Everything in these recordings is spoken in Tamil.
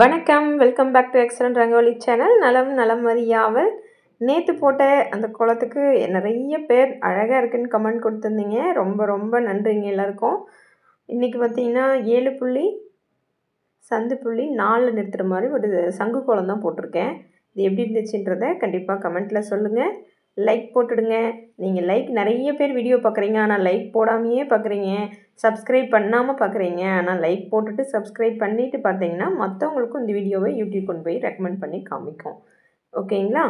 வணக்கம், welcome back to excellent Rangoli channel. நலம் அறியாமல். நேற்று போட்ட அந்த கோலத்துக்கு நிறைய பேர் அழகாக இருக்குன்னு கமெண்ட் கொடுத்துருந்தீங்க. ரொம்ப ரொம்ப நன்றிங்க எல்லாருக்கும். இன்றைக்கி பார்த்தீங்கன்னா 7 புள்ளி சந்து புள்ளி 4 நிறுத்துகிற மாதிரி ஒரு சங்கு கோலம் தான் போட்டிருக்கேன். இது எப்படி இருந்துச்சுன்றதை கண்டிப்பாக கமெண்ட்டில் சொல்லுங்கள். லைக் போட்டுடுங்க. நீங்கள் லைக் நிறைய பேர் வீடியோ பார்க்குறீங்க, ஆனால் லைக் போடாமையே பார்க்குறீங்க. சப்ஸ்கிரைப் பண்ணாமல் பார்க்குறீங்க, ஆனால் லைக் போட்டுட்டு சப்ஸ்கிரைப் பண்ணிவிட்டு பார்த்தீங்கன்னா மற்றவங்களுக்கும் இந்த வீடியோவை யூடியூப் கொண்டு போய் ரெக்கமெண்ட் பண்ணி காமிக்கும். ஓகேங்களா?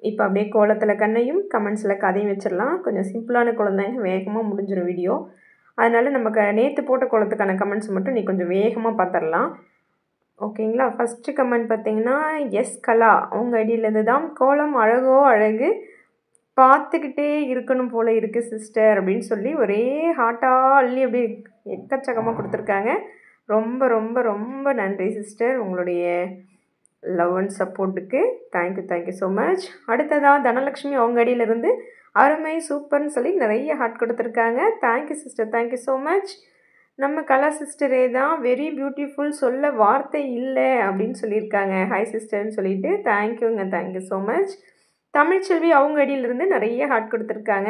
இப்போ அப்படியே கோலத்தில் கண்ணையும் கமெண்ட்ஸில் கதையும் வச்சிடலாம். கொஞ்சம் சிம்பிளான கோலம் தாங்க, வேகமாக முடிஞ்சிடும் வீடியோ. அதனால் நமக்கு நேற்று போட்ட கோலத்துக்கான கமெண்ட்ஸ் மட்டும் நீ கொஞ்சம் வேகமாக பார்த்துடலாம். ஓகேங்களா? ஃபஸ்ட்டு கமெண்ட் பார்த்தீங்கன்னா எஸ் கலா அவங்க ஐடியிலேருந்து தான். கோலம் அழகோ அழகு, பார்த்துக்கிட்டே இருக்கணும் போல் இருக்குது சிஸ்டர் அப்படின்னு சொல்லி ஒரே ஹாட்டாக அள்ளி அப்படி எக்கச்சக்கமாக கொடுத்துருக்காங்க. ரொம்ப ரொம்ப ரொம்ப நன்றி சிஸ்டர், உங்களுடைய லவ் அண்ட் சப்போர்ட்டுக்கு. Thank you so much. அடுத்ததாக தனலக்ஷ்மி அவங்க அடியிலிருந்து அருமை சூப்பர்னு சொல்லி நிறைய ஹார்ட் கொடுத்துருக்காங்க. Thank you sister, thank you so much. நம்ம கலா சிஸ்டரே தான், வெரி பியூட்டிஃபுல், சொல்ல வார்த்தை இல்லை அப்படின்னு சொல்லியிருக்காங்க. ஹாய் சிஸ்டர்னு சொல்லிட்டு தேங்க்யூ ஸோ மச். தமிழ்ச்செல்வி அவங்க ஐடியிலிருந்து நிறைய ஹார்ட் கொடுத்துருக்காங்க.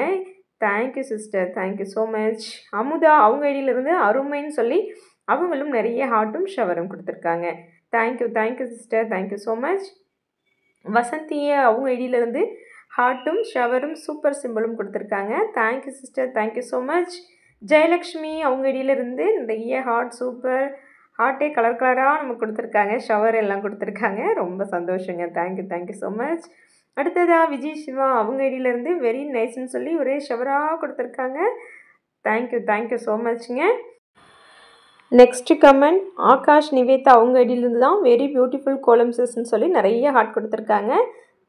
Thank you sister, thank you so much. Amudha அவங்க ஐடியிலிருந்து அருமைன்னு சொல்லி அவங்களும் நிறைய ஹார்ட்டும் ஷவரும் கொடுத்துருக்காங்க. Thank you sister, thank you so much. வசந்தியை அவங்க ஐடியிலிருந்து ஹார்ட்டும் ஷவரும் சூப்பர் சிம்பிளும் கொடுத்துருக்காங்க. Thank you sister, thank you so much. Jayalakshmi அவங்க ஐடியிலிருந்து நிறைய ஹார்ட் சூப்பர் ஹார்ட்டே கலர் கலராக நமக்கு கொடுத்துருக்காங்க, ஷவர் எல்லாம் கொடுத்துருக்காங்க. ரொம்ப சந்தோஷங்க. Thank you so much. அடுத்ததாக விஜய் சிவா அவங்க ஐடியிலேருந்து வெரி நைஸ்ன்னு சொல்லி ஒரே ஷவராக கொடுத்துருக்காங்க. தேங்க்யூ ஸோ மச்ங்க. நெக்ஸ்ட்டு கமெண்ட் ஆகாஷ் நிவேதா அவங்க ஐடியிலேருந்து தான், வெரி பியூட்டிஃபுல் கோலம் சிஸ்ன்னு சொல்லி நிறைய ஹார்ட் கொடுத்துருக்காங்க.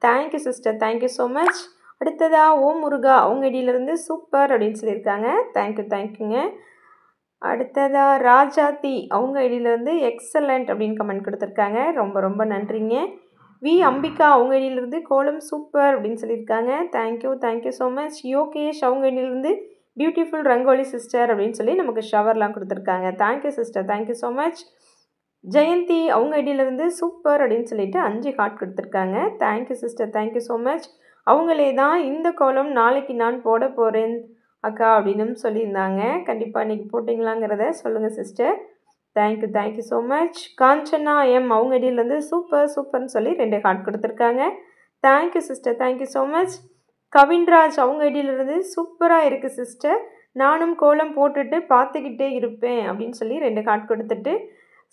Thank you sister, thank you so much. அடுத்ததாக ஓம் முருகா அவங்க ஐடியிலேருந்து சூப்பர் அப்படின்னு சொல்லியிருக்காங்க. தேங்க்யூங்க. அடுத்ததாக ராஜாத்தி அவங்க ஐடியிலேருந்து எக்ஸலண்ட் அப்படின்னு கமெண்ட் கொடுத்துருக்காங்க. ரொம்ப ரொம்ப நன்றிங்க. வி அம்பிகா அவங்க ஐடியிலிருந்து கோலம் சூப்பர் அப்படின்னு சொல்லியிருக்காங்க. Thank you so much. யோகேஷ் அவங்க ஐடியிலிருந்து பியூட்டிஃபுல் ரங்கோலி சிஸ்டர் அப்படின்னு சொல்லி நமக்கு ஷவர்லாம் கொடுத்துருக்காங்க. Thank you sister, thank you so much. Jayanthi அவங்க ஐடியிலிருந்து சூப்பர் அப்படின்னு சொல்லிட்டு 5 ஹார்ட் கொடுத்துருக்காங்க. Thank you sister, thank you so much. அவங்களே தான் இந்த கோலம் நாளைக்கு நான் போட போகிறேன் அக்கா அப்படின்னு சொல்லியிருந்தாங்க. கண்டிப்பாக இன்றைக்கி போட்டிங்களாங்கிறத சொல்லுங்கள் sister. Thank you so much. Kanchana M அவங்க ஐடியிலேருந்து சூப்பர்னு சொல்லி 2 ஹார்ட் கொடுத்துருக்காங்க. Thank you sister, thank you so much. Kavinraj அவங்க ஐடியிலிருந்து சூப்பராக இருக்குது சிஸ்டர், நானும் கோலம் போட்டுட்டு பார்த்துக்கிட்டே இருப்பேன் அப்படின்னு சொல்லி 2 ஹார்ட் கொடுத்துட்டு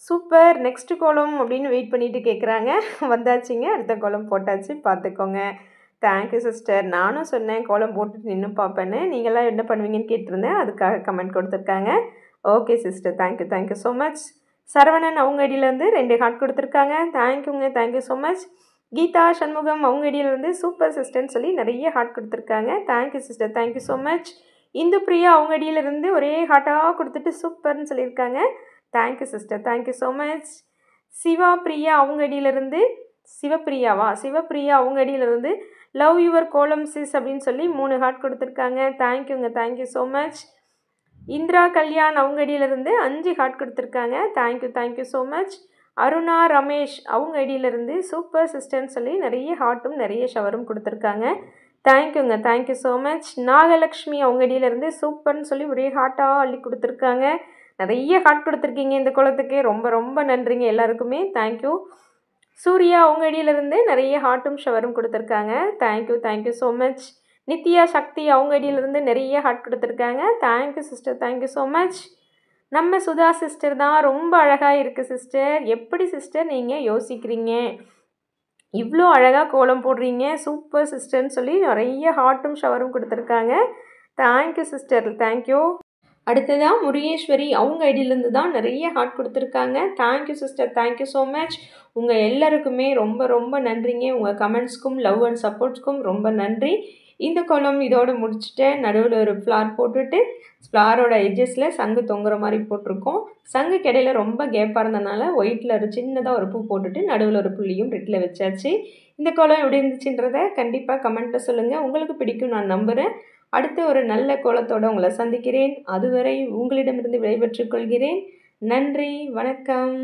சூப்பர் நெக்ஸ்ட்டு கோலம் அப்படின்னு வெயிட் பண்ணிவிட்டு கேட்குறாங்க. வந்தாச்சுங்க, அடுத்த கோலம் போட்டாச்சு, பார்த்துக்கோங்க. Thank you sister. நானும் சொன்னேன் கோலம் போட்டுட்டு நின்று பார்ப்பேன்னு, நீங்களாம் என்ன பண்ணுவீங்கன்னு கேட்டிருந்தேன், அதுக்காக கமெண்ட் கொடுத்துருக்காங்க. Okay sister, thank you so much. Saravanan அவங்க ஐடியிலேருந்து 2 ஹார்ட் கொடுத்துருக்காங்க. Thank you so much. Geetha Shanmugam அவங்க ஐடியிலேருந்து சூப்பர் சிஸ்டர்னு சொல்லி நிறைய ஹார்ட் கொடுத்துருக்காங்க. Thank you sister, thank you so much. Indu Priya அவங்க ஐடியிலேருந்து ஒரே ஹார்ட்டாக கொடுத்துட்டு சூப்பர்னு சொல்லியிருக்காங்க. Thank you sister, thank you so much. Sivapriya அவங்க ஐடியிலேருந்து சிவப்பிரியா அவங்க ஐடியிலேருந்து லவ் யுவர் கோலம் சிஸ் அப்படின்னு சொல்லி 3 ஹார்ட் கொடுத்துருக்காங்க. Thank you so much. Indira Kalyan அவங்க ஐடியிலிருந்து 5 ஹார்ட் கொடுத்துருக்காங்க. Thank you so much. Aruna Ramesh அவங்க ஐடியிலிருந்து சூப்பர் சிஸ்டர்னு சொல்லி நிறைய ஹார்ட்டும் நிறைய ஷவரும் கொடுத்துருக்காங்க. Thank you so much. நாகலக்ஷ்மி அவங்க ஐடியிலிருந்து சூப்பர்னு சொல்லி ஒரே ஹார்ட்டாக அள்ளி கொடுத்துருக்காங்க. நிறைய ஹார்ட் கொடுத்துருக்கீங்க இந்த கோலத்துக்கு, ரொம்ப ரொம்ப நன்றிங்க எல்லாருக்குமே. தேங்க்யூ. சூர்யா அவங்க ஐடியிலிருந்து நிறைய ஹார்ட்டும் ஷவரும் கொடுத்துருக்காங்க. Thank you so much. Nithya Sakthi அவங்க ஐடியிலிருந்து நிறைய ஹார்ட் கொடுத்துருக்காங்க. Thank you sister, thank you so much. நம்ம சுதா சிஸ்டர் தான், ரொம்ப அழகாக இருக்குது சிஸ்டர், எப்படி சிஸ்டர் நீங்கள் யோசிக்கிறீங்க, இவ்வளோ அழகாக கோலம் போடுறீங்க, சூப்பர் சிஸ்டர்னு சொல்லி நிறைய ஹார்ட்டும் ஷவரும் கொடுத்துருக்காங்க. Thank you sister, thank you. அடுத்ததாக முருகேஸ்வரி அவங்க ஐடியிலேருந்து தான் நிறைய ஹார்ட் கொடுத்துருக்காங்க. Thank you sister, thank you so much. உங்கள் எல்லாருக்குமே ரொம்ப ரொம்ப நன்றிங்க. உங்கள் கமெண்ட்ஸ்க்கும் லவ் அண்ட் சப்போர்ட்ஸ்க்கும் ரொம்ப நன்றி. இந்த கோலம் இதோடு முடிச்சுட்டேன். நடுவில் ஒரு ஃப்ளார் போட்டுட்டு ஃப்ளாரோட எட்ஜஸில் சங்கு தொங்குற மாதிரி போட்டிருக்கோம். சங்கு கிடையில ரொம்ப கேப்பாக இருந்ததுனால ஒயிட்டில் ஒரு சின்னதாக ஒரு பூ போட்டுட்டு நடுவில் ஒரு புள்ளியும் ரெட்டில் வச்சாச்சு. இந்த கோலம் எப்படி இருந்துச்சுன்றதை கண்டிப்பாக கமெண்ட்டில் சொல்லுங்கள். உங்களுக்கு பிடிக்கும் நான் நம்புகிறேன். அடுத்த ஒரு நல்ல கோலத்தோடு உங்களை சந்திக்கிறேன். அதுவரை உங்களிடமிருந்து விடைபெற்றுக் கொள்கிறேன். நன்றி, வணக்கம்.